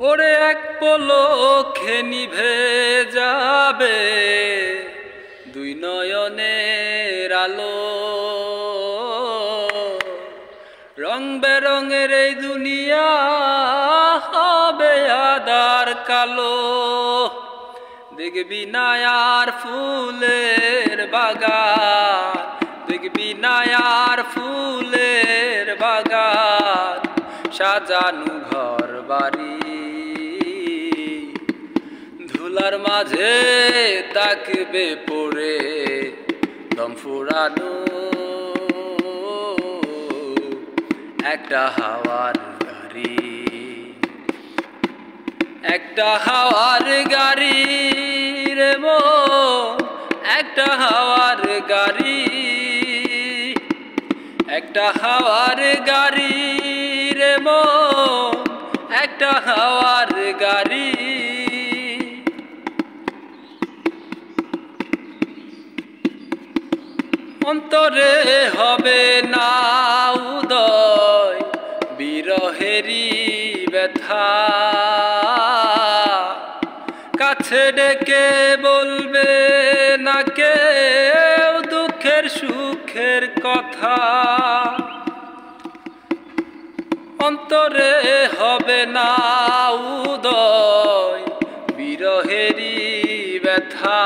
ওরে এক পলকে নিভে যাবে দুই নয়নের আলো, রং বেরঙের এই দুনিয়া হবে আধার কালো। দেখবি না আর ফুলের বাগান, দেখবি না আর ফুলের বাগান, সাজানো ঘর বাড়ি ধুলার মাঝে তাকবে পড়ে দম ফুরানো একটা হাওয়ার গাড়ি, একটা হাওয়ার গাড়ি রে মন, একটা হাওয়ার গাড়ি, একটা হাওয়ার গাড়ি রে মন, একটা হাওয়ার গাড়ি। অন্তরে হবে না উদয় বিরহেরি ব্যথা, কাছে ডেকে বলবে না কেউ দুঃখের সুখের কথা। অন্তরে হবে না উদয় বিরহেরি ব্যথা,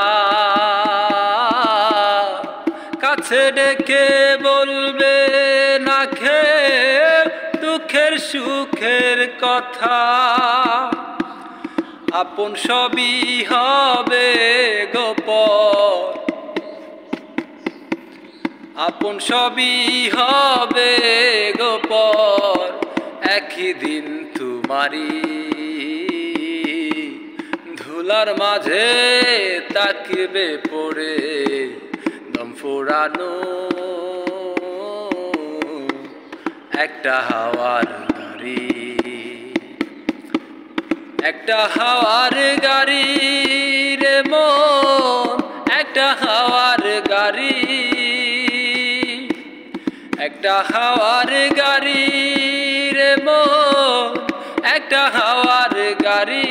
কাছে ডেকে বলবে না কেউ দুঃখের সুখের কথা। আপন সবই হবে গোপন, আপন সবই হবে গোপন, একই দিন তোমারি ধুলার মাঝে তাকবে পড়ে দম ফুরানো একটা হাওয়ার গাড়ি, একটা হাওয়ার গাড়ি রে মন, একটা হাওয়ার গাড়ি, একটা হাওয়ার গাড়ি রে মন, একটা হাওয়ার গাড়ি।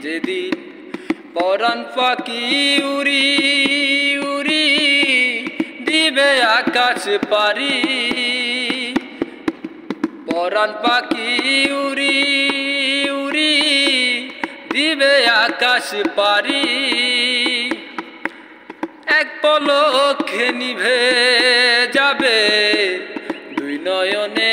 যেদিন পরাণ পাখি উড়ি উড়ি দিবে আকাশ পারি, পরাণ পাখি উড়ি উড়ি দিবে আকাশ পারি, এক পলকে নিভে যাবে দুই নয়নে